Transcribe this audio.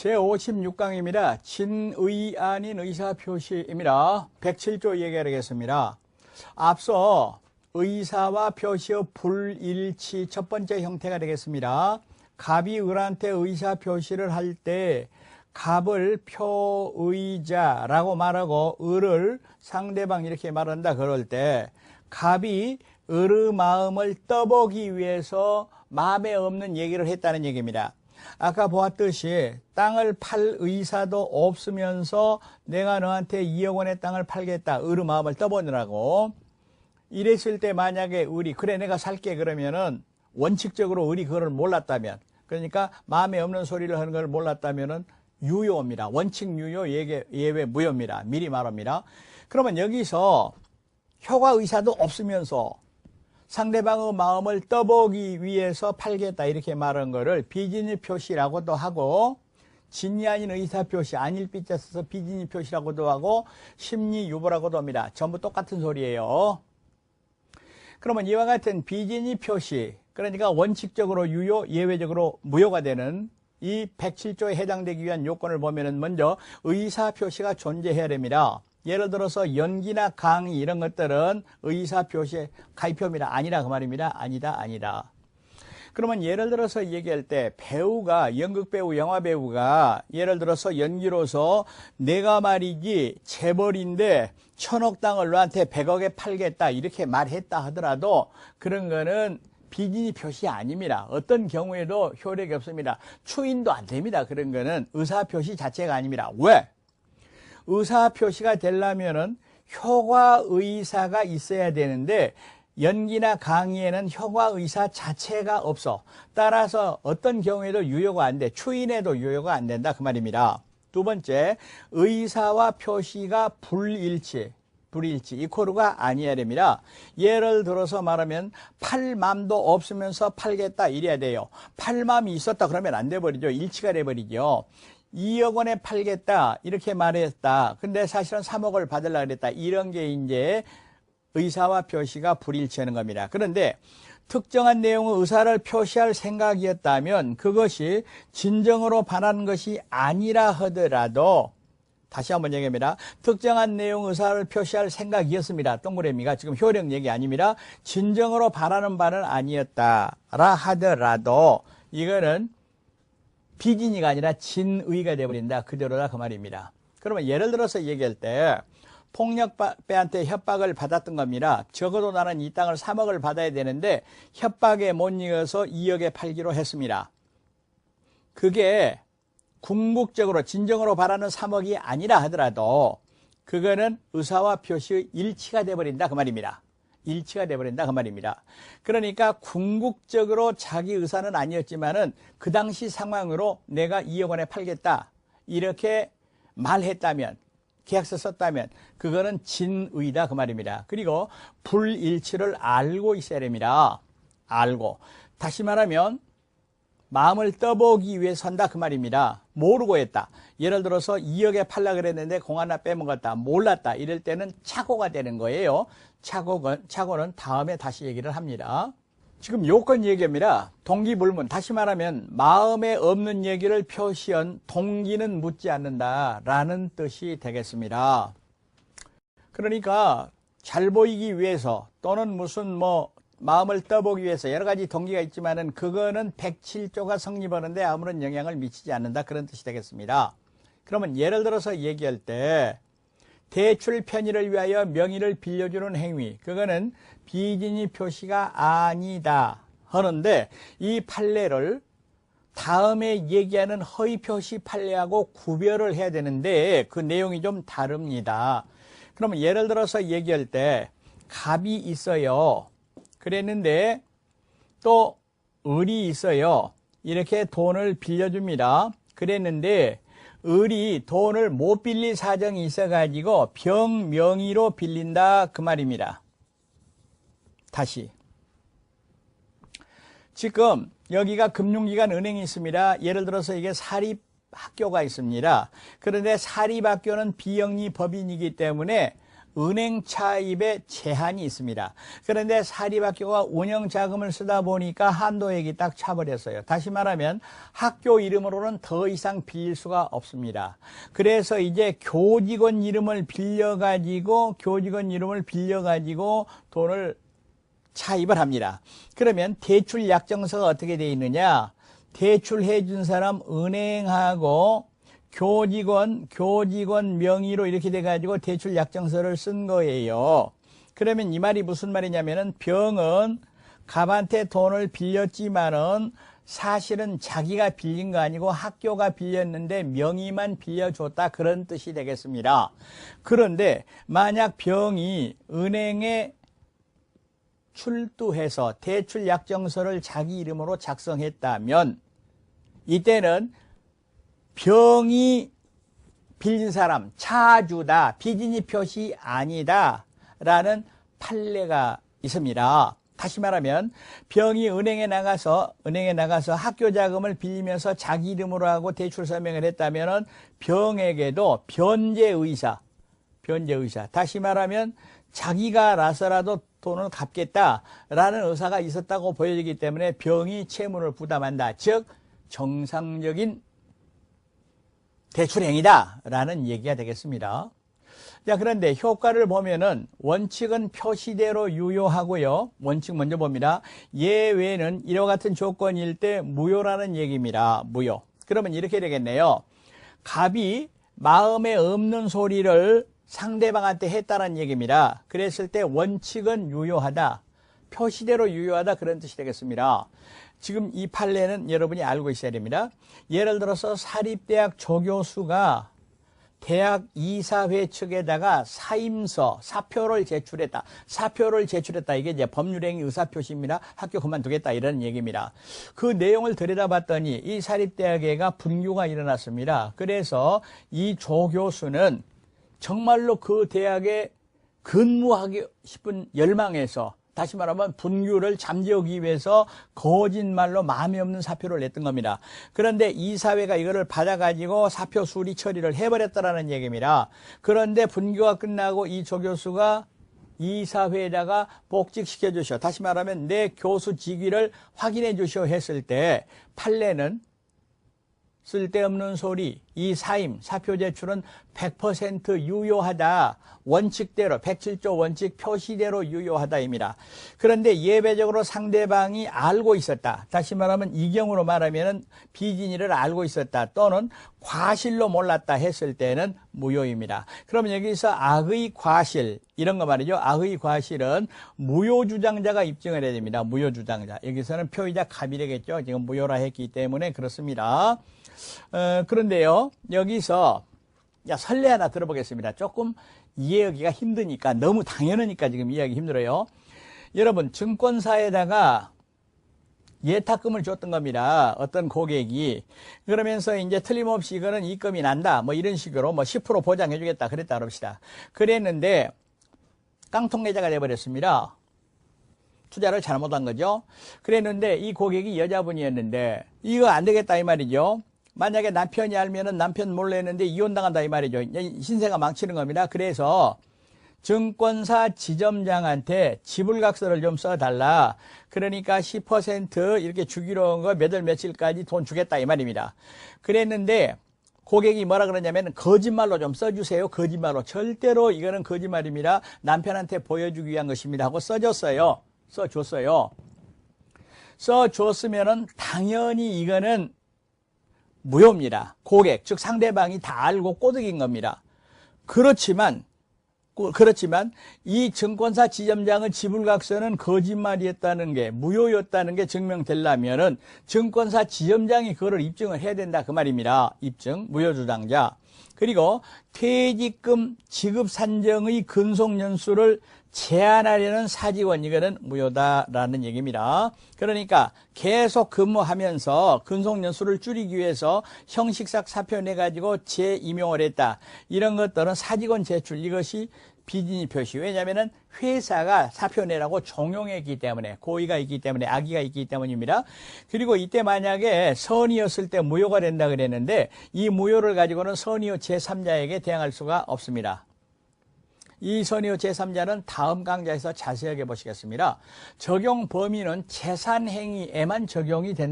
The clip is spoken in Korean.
제56강입니다. 진의 아닌 의사표시입니다. 107조 얘기하겠습니다. 앞서 의사와 표시의 불일치 첫 번째 형태가 되겠습니다. 갑이 을한테 의사표시를 할 때 갑을 표의자라고 말하고 을을 상대방 이렇게 말한다 그럴 때 갑이 을의 마음을 떠보기 위해서 마음에 없는 얘기를 했다는 얘기입니다. 아까 보았듯이 땅을 팔 의사도 없으면서 내가 너한테 2억 원의 땅을 팔겠다. 을의 마음을 떠보느라고. 이랬을 때 만약에 을이 그래 내가 살게 그러면은 원칙적으로 을이 그걸 몰랐다면, 그러니까 마음에 없는 소리를 하는 걸 몰랐다면은 유효입니다. 원칙 유효, 예외 무효입니다. 미리 말합니다. 그러면 여기서 효과 의사도 없으면서 상대방의 마음을 떠보기 위해서 팔겠다 이렇게 말한 거를 비진의 표시라고도 하고, 진이 아닌 의사표시, 아닐 삐자 써서 비진의 표시라고도 하고 심리유보라고도 합니다. 전부 똑같은 소리예요. 그러면 이와 같은 비진의 표시, 그러니까 원칙적으로 유효, 예외적으로 무효가 되는 이 107조에 해당되기 위한 요건을 보면은 먼저 의사표시가 존재해야 됩니다. 예를 들어서 연기나 강의 이런 것들은 의사표시의 가입표입니다. 아니라 그 말입니다. 아니다. 그러면 예를 들어서 얘기할 때 배우가, 연극배우, 영화배우가 예를 들어서 연기로서 내가 말이지 재벌인데 1000억 땅을 너한테 100억에 팔겠다 이렇게 말했다 하더라도 그런 거는 비진의 표시 아닙니다. 어떤 경우에도 효력이 없습니다. 추인도 안 됩니다. 그런 거는 의사표시 자체가 아닙니다. 왜? 의사표시가 되려면은 효과의사가 있어야 되는데 연기나 강의에는 효과의사 자체가 없어. 따라서 어떤 경우에도 유효가 안 돼. 추인에도 유효가 안 된다 그 말입니다. 두 번째, 의사와 표시가 불일치, 이코르가 아니어야 됩니다. 예를 들어서 말하면 팔맘도 없으면서 팔겠다 이래야 돼요. 팔맘이 있었다 그러면 안 돼버리죠. 일치가 돼버리죠. 2억 원에 팔겠다 이렇게 말했다. 근데 사실은 3억을 받으려고 그랬다. 이런 게 이제 의사와 표시가 불일치하는 겁니다. 그런데 특정한 내용의 의사를 표시할 생각이었다면 그것이 진정으로 바라는 것이 아니라 하더라도, 다시 한번 얘기합니다. 특정한 내용 의사를 표시할 생각이었습니다. 동그라미가 지금 효력 얘기 아닙니다. 진정으로 바라는 바는 아니었다라 하더라도 이거는 비진이가 아니라 진의가 되어버린다. 그대로다 그 말입니다. 그러면 예를 들어서 얘기할 때 폭력배한테 협박을 받았던 겁니다. 적어도 나는 이 땅을 3억을 받아야 되는데 협박에 못 이겨서 2억에 팔기로 했습니다. 그게 궁극적으로 진정으로 바라는 3억이 아니라 하더라도 그거는 의사와 표시의 일치가 되어버린다 그 말입니다. 일치가 되어버린다 그 말입니다. 그러니까 궁극적으로 자기 의사는 아니었지만은 그 당시 상황으로 내가 2억 원에 팔겠다 이렇게 말했다면, 계약서 썼다면 그거는 진의다 그 말입니다. 그리고 불일치를 알고 있어야 됩니다. 알고. 다시 말하면 마음을 떠보기 위해 선다 그 말입니다. 모르고 했다. 예를 들어서 2억에 팔라 그랬는데 공 하나 빼먹었다. 몰랐다. 이럴 때는 착오가 되는 거예요. 착오는 다음에 다시 얘기를 합니다. 지금 요건 얘기입니다. 동기불문. 다시 말하면 마음에 없는 얘기를 표시한 동기는 묻지 않는다라는 뜻이 되겠습니다. 그러니까 잘 보이기 위해서 또는 무슨 마음을 떠보기 위해서 여러 가지 동기가 있지만은 그거는 107조가 성립하는데 아무런 영향을 미치지 않는다 그런 뜻이 되겠습니다. 그러면 예를 들어서 얘기할 때 대출 편의를 위하여 명의를 빌려주는 행위, 그거는 비진의 표시가 아니다 하는데 이 판례를 다음에 얘기하는 허위 표시 판례하고 구별을 해야 되는데 그 내용이 좀 다릅니다. 그러면 예를 들어서 얘기할 때 갑이 있어요. 그랬는데 또 을이 있어요. 이렇게 돈을 빌려줍니다. 그랬는데 을이 돈을 못 빌릴 사정이 있어가지고 병명의로 빌린다 그 말입니다. 다시. 지금 여기가 금융기관 은행이 있습니다. 예를 들어서 이게 사립학교가 있습니다. 그런데 사립학교는 비영리 법인이기 때문에 은행 차입에 제한이 있습니다. 그런데 사립학교가 운영자금을 쓰다 보니까 한도액이 딱 차버렸어요. 다시 말하면 학교 이름으로는 더 이상 빌릴 수가 없습니다. 그래서 이제 교직원 이름을 빌려가지고 돈을 차입을 합니다. 그러면 대출 약정서가 어떻게 되어 있느냐? 대출해 준 사람 은행하고 교직원 명의로 이렇게 돼가지고 대출 약정서를 쓴 거예요. 그러면 이 말이 무슨 말이냐면은 병은 갑한테 돈을 빌렸지만은 사실은 자기가 빌린 거 아니고 학교가 빌렸는데 명의만 빌려줬다, 그런 뜻이 되겠습니다. 그런데 만약 병이 은행에 출두해서 대출 약정서를 자기 이름으로 작성했다면 이때는 병이 빌린 사람 차주다, 비진이 표시 아니다 라는 판례가 있습니다. 다시 말하면 병이 은행에 나가서 학교 자금을 빌리면서 자기 이름으로 하고 대출 서명을 했다면 병에게도 변제의사, 다시 말하면 자기가 나서라도 돈을 갚겠다라는 의사가 있었다고 보여지기 때문에 병이 채무를 부담한다. 즉 정상적인 대출행위다라는 얘기가 되겠습니다. 자, 그런데 효과를 보면은 원칙은 표시대로 유효하고요. 원칙 먼저 봅니다. 예외는 이와 같은 조건일 때 무효라는 얘기입니다. 무효. 그러면 이렇게 되겠네요. 갑이 마음에 없는 소리를 상대방한테 했다는 얘기입니다. 그랬을 때 원칙은 유효하다, 표시대로 유효하다, 그런 뜻이 되겠습니다. 지금 이 판례는 여러분이 알고 있어야 됩니다. 예를 들어서 사립대학 조교수가 대학 이사회 측에다가 사표를 제출했다. 이게 이제 법률행위 의사표시입니다. 학교 그만두겠다, 이런 얘기입니다. 그 내용을 들여다봤더니 이 사립대학에가 분규가 일어났습니다. 그래서 이 조교수는 정말로 그 대학에 근무하기 싶은 열망에서, 다시 말하면 분규를 잠재우기 위해서 거짓말로 마음에 없는 사표를 냈던 겁니다. 그런데 이사회가 이거를 받아가지고 사표 수리 처리를 해버렸다라는 얘기입니다. 그런데 분규가 끝나고 이 조교수가 이사회에다가 복직시켜 주셔, 다시 말하면 내 교수 직위를 확인해 주셔 했을 때 판례는 쓸데없는 소리, 이 사표 제출은 100% 유효하다. 원칙대로 107조 원칙 표시대로 유효하다입니다. 그런데 예외적으로 상대방이 알고 있었다. 다시 말하면 이 경우로 말하면 비진이를 알고 있었다, 또는 과실로 몰랐다 했을 때는 무효입니다. 그러면 여기서 악의 과실, 이런 거 말이죠. 악의 과실은 무효주장자가 입증을 해야 됩니다. 무효주장자. 여기서는 표의자 갑이 되겠죠. 지금 무효라 했기 때문에 그렇습니다. 그런데요, 여기서 설례 하나 들어보겠습니다. 조금 이해하기가 힘드니까, 너무 당연하니까 지금 이해하기 힘들어요. 여러분, 증권사에다가 예탁금을 줬던 겁니다. 어떤 고객이. 그러면서 이제 틀림없이 이거는 입금이 난다, 뭐 이런 식으로 10% 보장해 주겠다 그랬다 그럽시다. 그랬는데 깡통내자가 돼버렸습니다. 투자를 잘못한 거죠. 그랬는데 이 고객이 여자분이었는데 이거 안 되겠다 이 말이죠. 만약에 남편이 알면은 남편 몰래 했는데 이혼당한다 이 말이죠. 신세가 망치는 겁니다. 그래서 증권사 지점장한테 지불각서를 좀 써달라. 그러니까 10% 이렇게 주기로 한 거 몇 월 며칠까지 돈 주겠다 이 말입니다. 그랬는데 고객이 뭐라 그러냐면 거짓말로 좀 써주세요. 거짓말로. 절대로 이거는 거짓말입니다. 남편한테 보여주기 위한 것입니다 하고 써줬어요. 써줬으면은 당연히 이거는 무효입니다. 고객, 즉 상대방이 다 알고 꼬드긴 겁니다. 그렇지만 이 증권사 지점장의 지불각서는 거짓말이었다는 게, 무효였다는 게 증명되려면은 증권사 지점장이 그거를 입증을 해야 된다 그 말입니다. 입증, 무효주장자. 그리고 퇴직금 지급 산정의 근속연수를 제한하려는 사직원, 이거는 무효다라는 얘기입니다. 그러니까 계속 근무하면서 근속연수를 줄이기 위해서 형식상 사표 내가지고 재임용을 했다. 이런 것들은 사직원 제출, 이것이 비진이 표시. 왜냐하면 회사가 사표 내라고 종용했기 때문에, 고의가 있기 때문에, 악의가 있기 때문입니다. 그리고 이때 만약에 선의였을 때 무효가 된다 그랬는데 이 무효를 가지고는 선의의 제3자에게 대항할 수가 없습니다. 이선희의 제3자는 다음 강좌에서 자세하게 보시겠습니다. 적용 범위는 재산행위에만 적용이 된다.